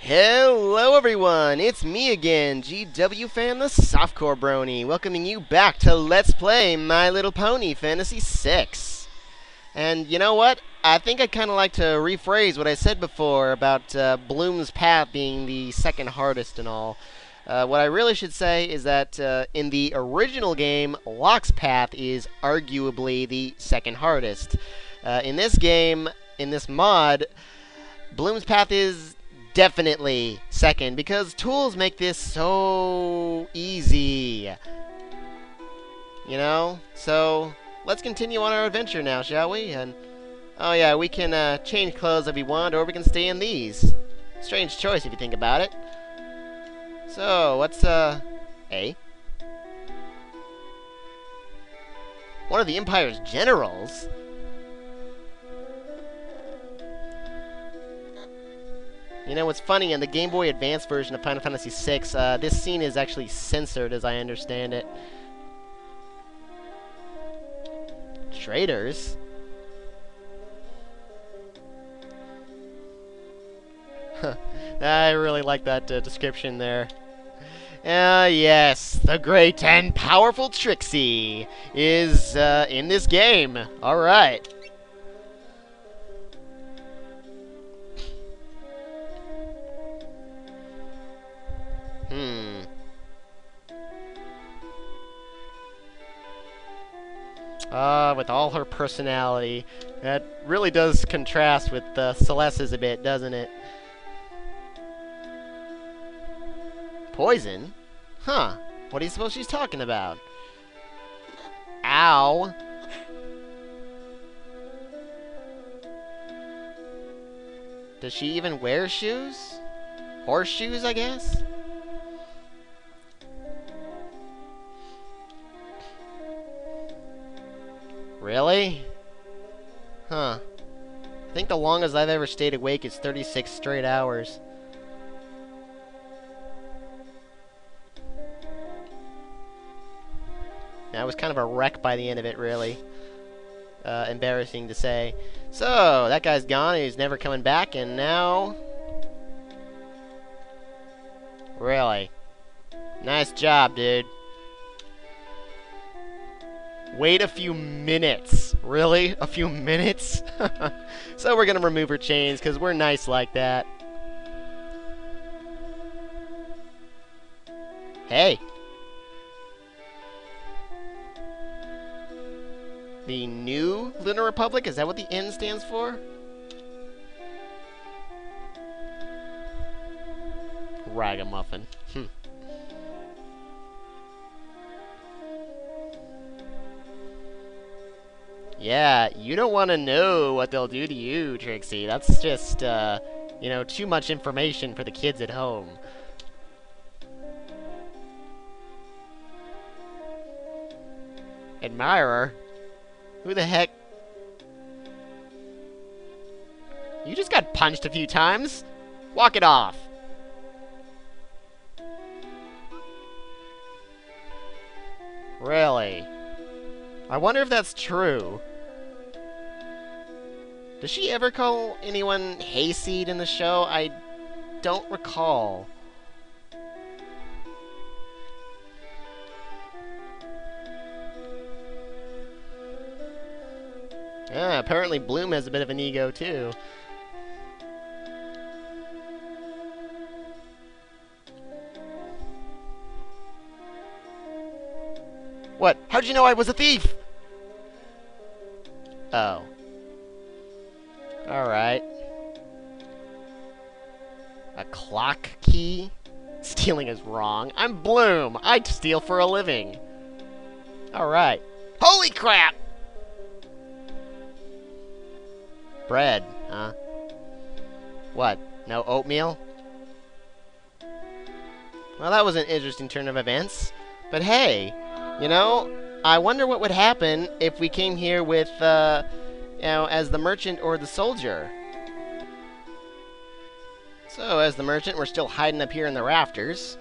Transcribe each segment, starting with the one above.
Hello everyone, it's me again, GW Fan the Softcore Brony, welcoming you back to Let's Play My Little Pony Fantasy 6. And you know what? I think I'd kind of like to rephrase what I said before about Bloom's Path being the second hardest and all. What I really should say is that in the original game, Locke's Path is arguably the second hardest. In this game, in this mod, Bloom's Path is definitely second, because tools make this so easy. You know? So, let's continue on our adventure now, shall we? And, oh yeah, we can change clothes if we want, or we can stay in these. Strange choice if you think about it. So, what's, A? One of the Empire's generals? You know what's funny, in the Game Boy Advance version of Final Fantasy VI, this scene is actually censored, as I understand it. Traitors? I really like that description there. Yes, the great and powerful Trixie is in this game. Alright. With all her personality. That really does contrast with Celeste's a bit, doesn't it? Poison? Huh. What do you suppose she's talking about? Ow. Does she even wear shoes? Horseshoes, I guess? Really? Huh. I think the longest I've ever stayed awake is 36 straight hours. I was kind of a wreck by the end of it, really. Embarrassing to say. So, that guy's gone, he's never coming back, and now... Really? Nice job, dude. Wait a few minutes. Really? A few minutes? So we're gonna remove her chains, because we're nice like that. Hey. The New Lunar Republic? Is that what the N stands for? Ragamuffin. Yeah, you don't want to know what they'll do to you, Trixie. That's just, you know, too much information for the kids at home. Admirer? Who the heck? You just got punched a few times. Walk it off. Really? I wonder if that's true. Does she ever call anyone hayseed in the show? I don't recall. Yeah, apparently Bloom has a bit of an ego, too. What? How'd you know I was a thief? Oh. Alright. A clock key? Stealing is wrong. I'm Bloom. I steal for a living. Alright. Holy crap! Bread, huh? What? No oatmeal? Well, that was an interesting turn of events. But hey, you know, I wonder what would happen if we came here with, you know, as the merchant or the soldier. So, as the merchant, we're still hiding up here in the rafters.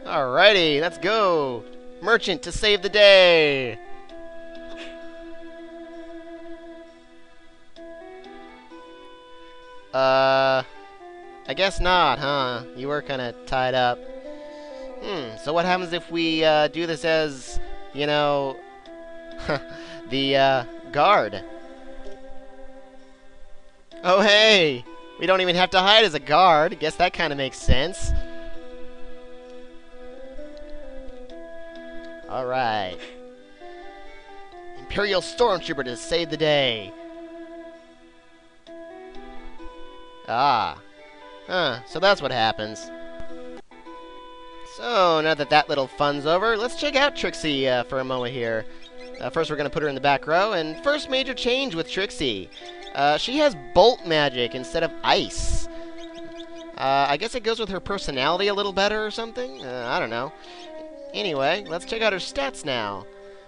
Alrighty, let's go! Merchant to save the day! I guess not, huh? You were kind of tied up. So what happens if we do this as, you know, the guard? Oh, hey! We don't even have to hide as a guard. Guess that kind of makes sense. Alright. Imperial Stormtrooper to save the day. Ah. Huh, so that's what happens. So, now that that little fun's over, let's check out Trixie for a moment here. First, we're going to put her in the back row, and first major change with Trixie. She has bolt magic instead of ice. I guess it goes with her personality a little better or something? I don't know. Anyway, let's check out her stats now.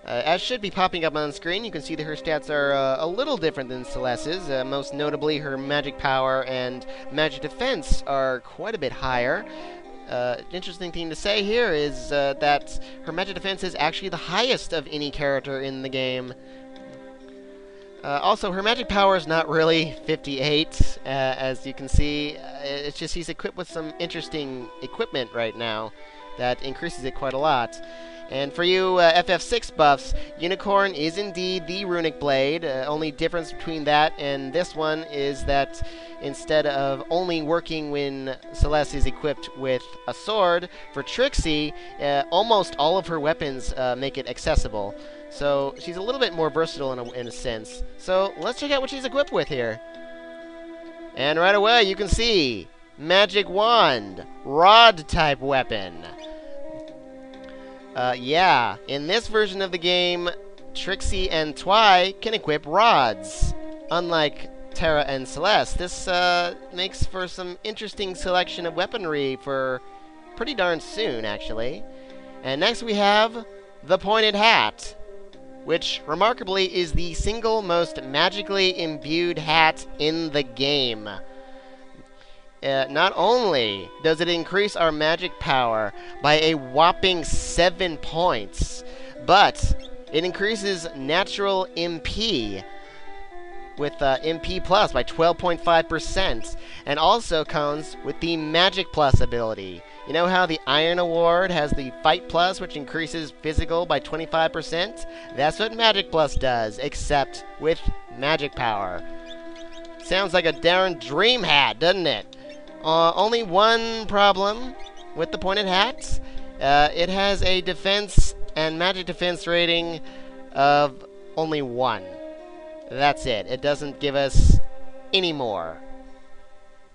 As should be popping up on the screen, you can see that her stats are a little different than Celeste's. Most notably, her magic power and magic defense are quite a bit higher. Interesting thing to say here is that her magic defense is actually the highest of any character in the game. Also, her magic power is not really 58, as you can see. It's just he's equipped with some interesting equipment right now that increases it quite a lot. And for you FF6 buffs, Unicorn is indeed the runic blade. Only difference between that and this one is that instead of only working when Celeste is equipped with a sword, for Trixie, almost all of her weapons make it accessible. So she's a little bit more versatile in a sense. So let's check out what she's equipped with here. And right away you can see Magic Wand, Rod type weapon. Yeah, in this version of the game, Trixie and Twy can equip rods. Unlike Terra and Celeste, this makes for some interesting selection of weaponry for pretty darn soon, actually. And next we have the Pointed Hat, which, remarkably, is the single most magically imbued hat in the game. Not only does it increase our magic power by a whopping 7 points, but it increases natural MP with MP Plus by 12.5%, and also comes with the Magic Plus ability. You know how the Iron Award has the Fight Plus, which increases physical by 25%? That's what Magic Plus does, except with magic power. Sounds like a darn dream hat, doesn't it? Only one problem with the Pointed Hat. It has a defense and magic defense rating of only 1. That's it. It doesn't give us any more.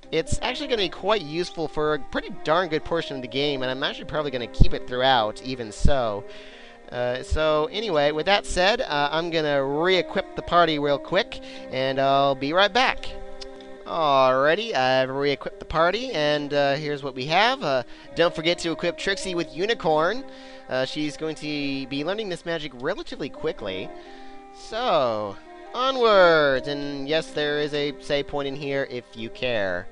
It's actually going to be quite useful for a pretty darn good portion of the game, and I'm actually probably going to keep it throughout, even so. So anyway, with that said, I'm going to re-equip the party real quick, and I'll be right back. Alrighty, I've re-equipped the party, and here's what we have. Don't forget to equip Trixie with Unicorn. She's going to be learning this magic relatively quickly. So, onwards! And yes, there is a save point in here if you care.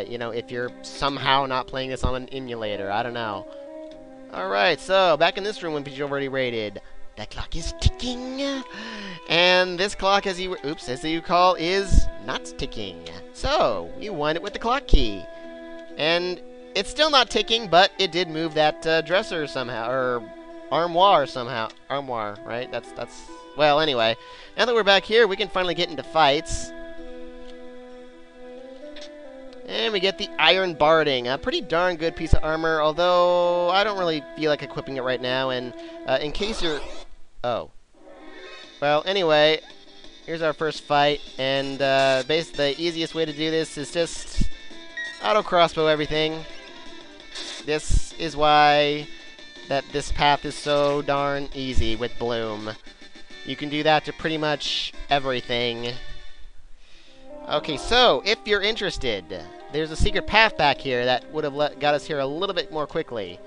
You know, if you're somehow not playing this on an emulator, I don't know. Alright, so, back in this room when you've already raided. That clock is ticking, and this clock, as you recall, is not ticking. So, we wind it with the clock key. And it's still not ticking, but it did move that dresser somehow, or armoire somehow. Armoire, right? That's, well, anyway. Now that we're back here, we can finally get into fights. And we get the Iron Barding, a pretty darn good piece of armor, although I don't really feel like equipping it right now, and in case you're... Oh. Well, anyway, here's our first fight, and basically the easiest way to do this is just auto-crossbow everything. This is why that this path is so darn easy with Bloom. You can do that to pretty much everything. Okay, so, if you're interested, there's a secret path back here that would have got us here a little bit more quickly.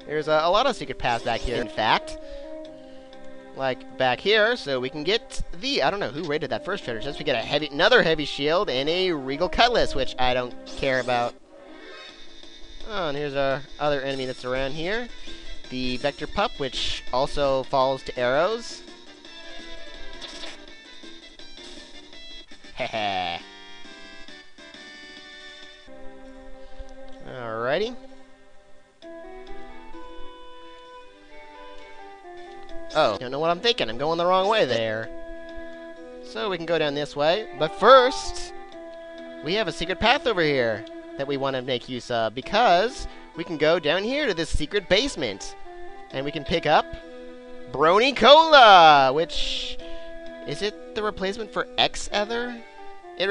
There's a lot of secret paths back here, in fact. Like back here, so we can get the... I don't know who raided that first treasure chest. We get another heavy shield and a Regal Cutlass, which I don't care about. Oh, and here's our other enemy that's around here. The Vector Pup, which also falls to arrows. Heh. Alrighty. Oh, don't know what I'm thinking. I'm going the wrong way there. So we can go down this way. But first, we have a secret path over here that we want to make use of, because we can go down here to this secret basement. And we can pick up Brony Cola, which... is it the replacement for X-Ether? It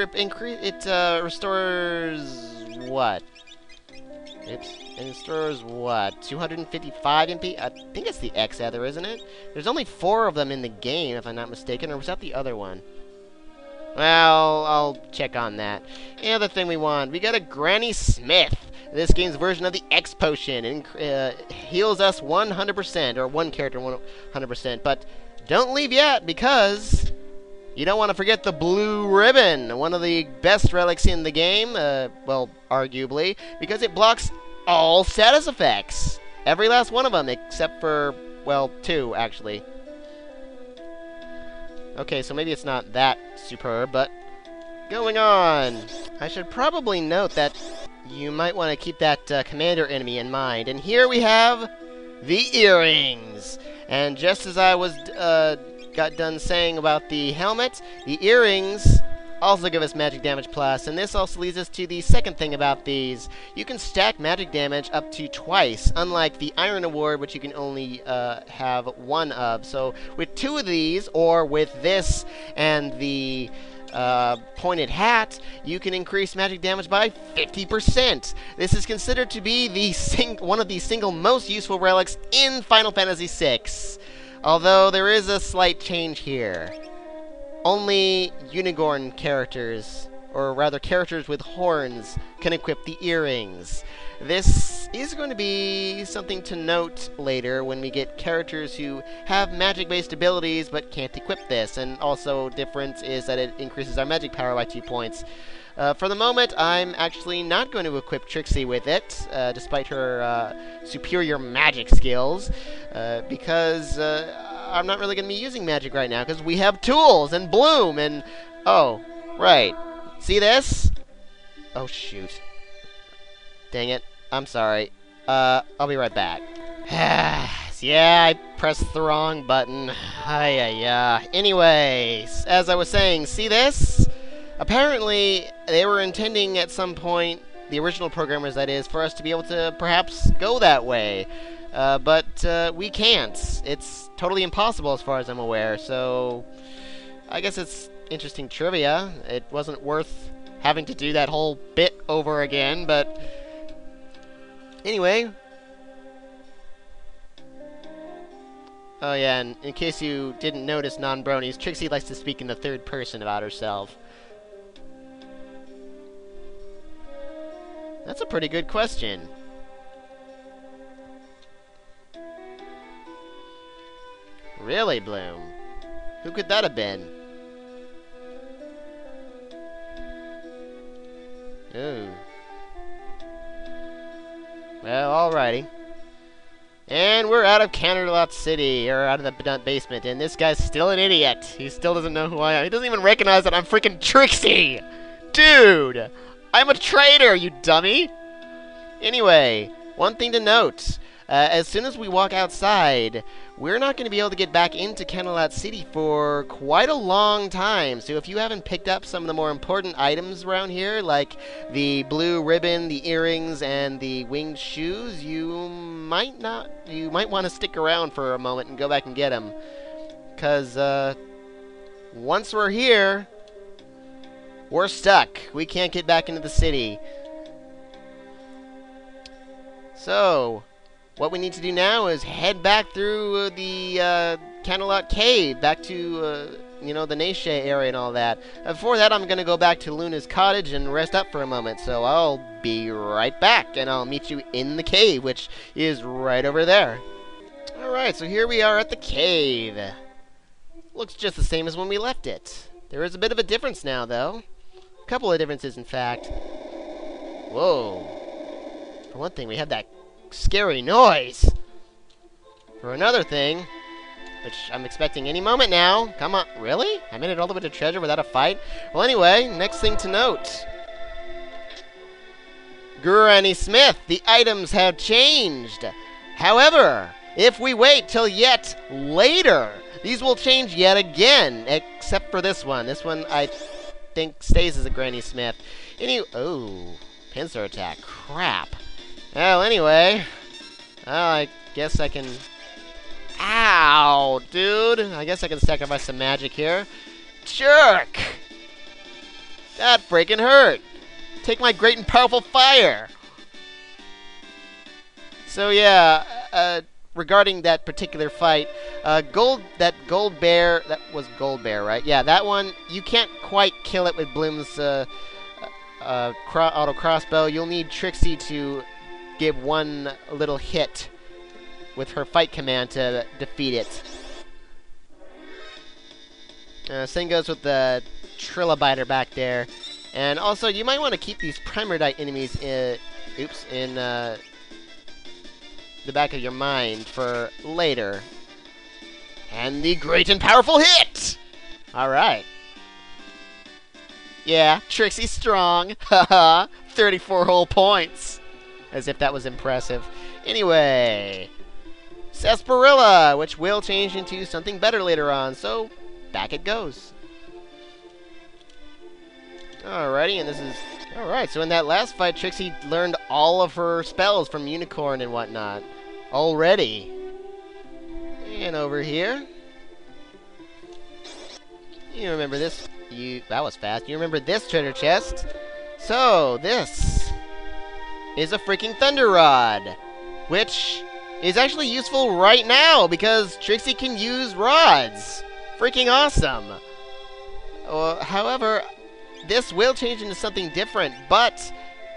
restores... what? Oops. It restores what? 255 MP? I think it's the X-Ether, isn't it? There's only 4 of them in the game, if I'm not mistaken. Or was that the other one? Well, I'll check on that. The other thing we want, we got a Granny Smith. This game's version of the X Potion. It heals us 100%, or one character 100%. But don't leave yet, because you don't want to forget the Blue Ribbon, one of the best relics in the game, well, arguably, because it blocks all status effects. Every last one of them, except for, well, 2, actually. Okay, so maybe it's not that superb, but going on. I should probably note that you might want to keep that commander enemy in mind. And here we have the earrings. And just as I was got done saying about the helmet, the earrings also give us magic damage plus. And this also leads us to the second thing about these. You can stack magic damage up to twice, unlike the Iron Award, which you can only have 1 of. So with 2 of these, or with this and the pointed hat, you can increase magic damage by 50%. This is considered to be the one of the single most useful relics in Final Fantasy VI. Although there is a slight change here. Only unicorn characters, or rather characters with horns, can equip the earrings. This is going to be something to note later when we get characters who have magic-based abilities but can't equip this. And also, difference is that it increases our magic power by 2 points. For the moment, I'm actually not going to equip Trixie with it, despite her superior magic skills, because I'm not really going to be using magic right now, because we have tools and Bloom and... oh, right. See this? Oh, shoot. Dang it. I'm sorry. I'll be right back. Yeah, I pressed the wrong button. Anyways, as I was saying, see this? Apparently, they were intending at some point, the original programmers that is, for us to be able to perhaps go that way. But we can't. It's totally impossible as far as I'm aware, so I guess it's interesting trivia. It wasn't worth having to do that whole bit over again, but anyway. Oh yeah, and in case you didn't notice, non-bronies, Trixie likes to speak in the third person about herself. That's a pretty good question. Really, Bloom? Who could that have been? Ooh. Well, alrighty. And we're out of Canterlot City, or out of the basement, and this guy's still an idiot. He still doesn't know who I am. He doesn't even recognize that I'm freaking Trixie! Dude! I'm a traitor, you dummy! Anyway, one thing to note. As soon as we walk outside, we're not going to be able to get back into Canterlot City for quite a long time. So if you haven't picked up some of the more important items around here, like the blue ribbon, the earrings, and the winged shoes, you might want to stick around for a moment and go back and get them. Because once we're here, we're stuck. We can't get back into the city. So what we need to do now is head back through the Canterlot Cave, back to, you know, the Neighshe area and all that. Before that, I'm going to go back to Luna's cottage and rest up for a moment, so I'll be right back, and I'll meet you in the cave, which is right over there. Alright, so here we are at the cave. Looks just the same as when we left it. There is a bit of a difference now, though. A couple of differences, in fact. Whoa. For one thing, we have that scary noise. For another thing, which I'm expecting any moment now. Come on, really? I made it all the way to treasure without a fight? Well, anyway, next thing to note. Granny Smith, the items have changed. However, if we wait till yet later, these will change yet again, except for this one. This one, I think, stays as a Granny Smith. Oh, pincer attack. Crap. Well, anyway, I guess I can... Ow, dude. I guess I can sacrifice some magic here. Jerk! That freaking hurt. Take my great and powerful fire. So yeah, regarding that particular fight, that gold bear, that was gold bear, right? Yeah, that one, you can't quite kill it with Bloom's auto crossbow. You'll need Trixie to give one little hit with her fight command to defeat it. Same goes with the Trilobiter back there. And also, you might want to keep these Primordite enemies in the back of your mind for later. And the great and powerful hit! Alright. Yeah, Trixie's strong. Haha, 34 whole points. As if that was impressive. Anyway, Sarsaparilla, which will change into something better later on, so back it goes. Alrighty, and this is... Alright, so in that last fight, Trixie learned all of her spells from Unicorn and whatnot. Already. And over here. You remember this... That was fast. You remember this treasure chest. So, this is a freaking Thunder Rod, which is actually useful right now because Trixie can use rods. Freaking awesome. However, this will change into something different, but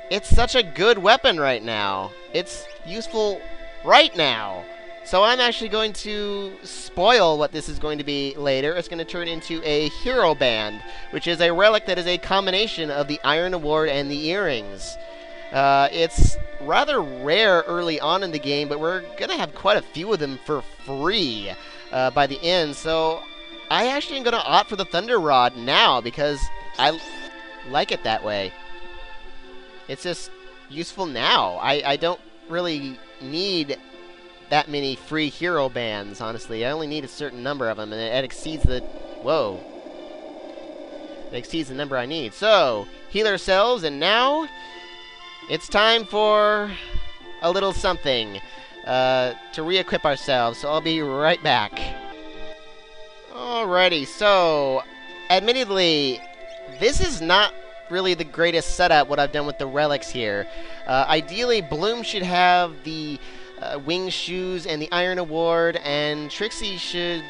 it's such a good weapon right now. It's useful right now. So I'm actually going to spoil what this is going to be later. It's going to turn into a Hero Band, which is a relic that is a combination of the Iron Award and the earrings. It's rather rare early on in the game, but we're going to have quite a few of them for free by the end. So I actually am going to opt for the Thunder Rod now because I like it that way. It's just useful now. I don't really need that many free hero bands, honestly. I only need a certain number of them, and it exceeds the... Whoa. It exceeds the number I need. So, heal ourselves, and now it's time for a little something to re-equip ourselves. So I'll be right back. Alrighty, so admittedly, this is not really the greatest setup, what I've done with the relics here. Ideally, Bloom should have the wing shoes and the Iron Award, and Trixie should,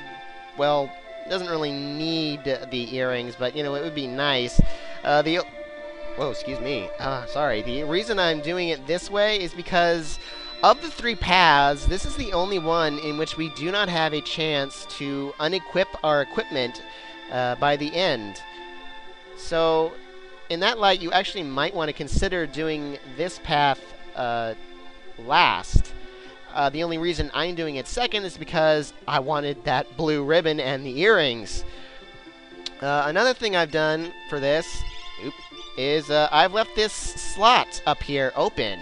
well, doesn't really need the earrings, but, you know, it would be nice. Whoa, excuse me. Sorry. The reason I'm doing it this way is because of the 3 paths, this is the only one in which we do not have a chance to unequip our equipment by the end. So, in that light, you actually might want to consider doing this path last. The only reason I'm doing it second is because I wanted that blue ribbon and the earrings. Another thing I've done for this is I've left this slot up here open.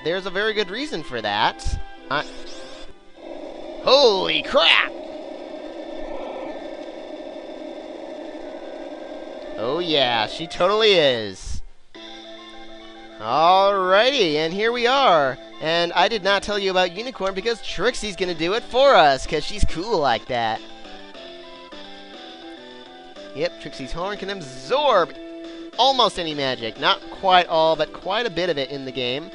There's a very good reason for that. Holy crap! Oh yeah, she totally is. Alrighty, and here we are. And I did not tell you about Unicorn because Trixie's gonna do it for us, because she's cool like that. Yep, Trixie's horn can absorb almost any magic. Not quite all, but quite a bit of it in the game.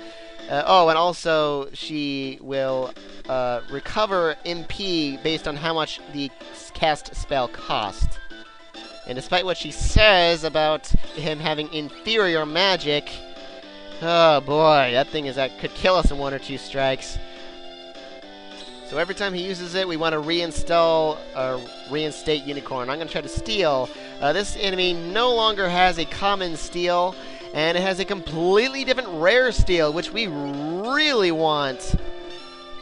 Oh, and also she will recover MP based on how much the cast spell cost. And despite what she says about him having inferior magic, oh boy, that thing could kill us in 1 or 2 strikes. So every time he uses it, we want to reinstate Unicorn. I'm going to try to steal. This enemy no longer has a common steal, and it has a completely different rare steal, which we really want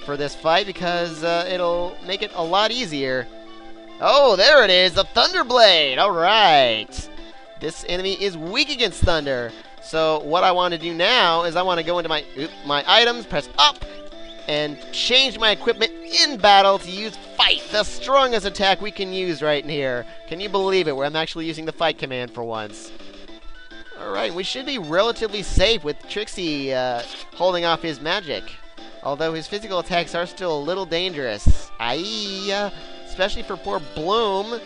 for this fight because it'll make it a lot easier. Oh, there it is, the Thunderblade! Alright! This enemy is weak against thunder. So what I want to do now is I want to go into my items, press up, and change my equipment in battle to use Fight, the strongest attack we can use right in here. Can you believe it, where I'm actually using the Fight command for once? Alright, we should be relatively safe with Trixie holding off his magic. Although his physical attacks are still a little dangerous. Aye, especially for poor Bloom.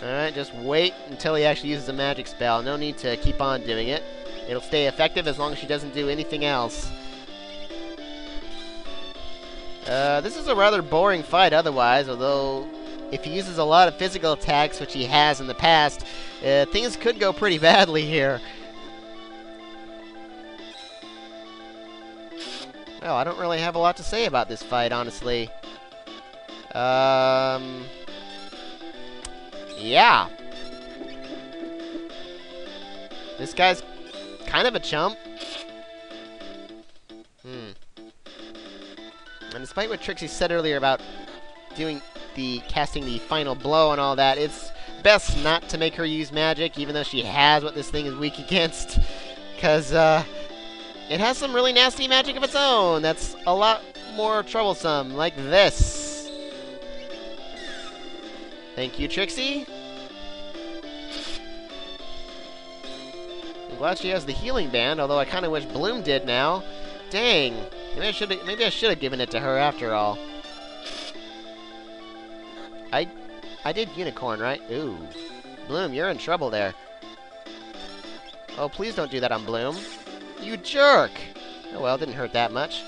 Alright, just wait until he actually uses a magic spell. No need to keep on doing it. It'll stay effective as long as she doesn't do anything else. This is a rather boring fight otherwise, although if he uses a lot of physical attacks, which he has in the past, things could go pretty badly here. Well, I don't really have a lot to say about this fight, honestly. Yeah. This guy's kind of a chump. And despite what Trixie said earlier about casting the final blow and all that, it's best not to make her use magic, even though she has what this thing is weak against. Because, it has some really nasty magic of its own that's a lot more troublesome, like this. Thank you, Trixie. I'm glad she has the healing band, although I kind of wish Bloom did now. Dang. Maybe I should have given it to her after all. I did unicorn, right? Ooh. Bloom, you're in trouble there. Oh, please don't do that on Bloom. You jerk! Oh well, didn't hurt that much.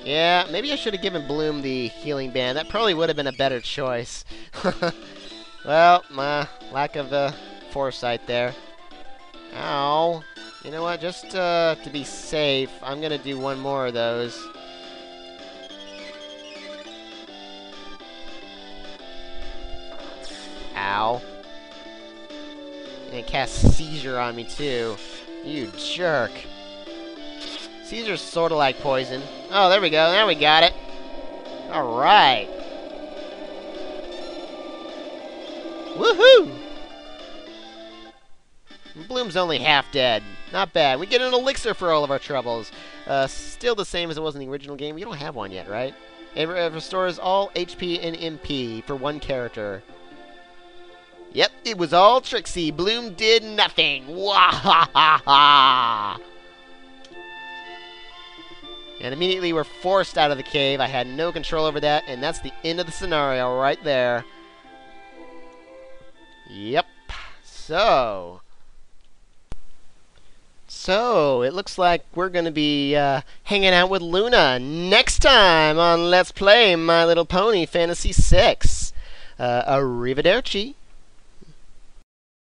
Yeah, maybe I should have given Bloom the healing band. That probably would have been a better choice. Well, my lack of foresight there. Ow. You know what? Just to be safe, I'm going to do one more of those. Ow. And cast Seizure on me, too. You jerk. Seizure's sort of like poison. Oh, there we go. Now we got it. Alright. Woohoo! Bloom's only half dead. Not bad. We get an elixir for all of our troubles. Still the same as it was in the original game. You don't have one yet, right? It restores all HP and MP for one character. Yep, it was all Trixie. Bloom did nothing. Wahahaha! And immediately we're forced out of the cave. I had no control over that, and that's the end of the scenario right there. Yep. So, it looks like we're going to be hanging out with Luna next time on Let's Play My Little Pony Fantasy 6. Arrivederci.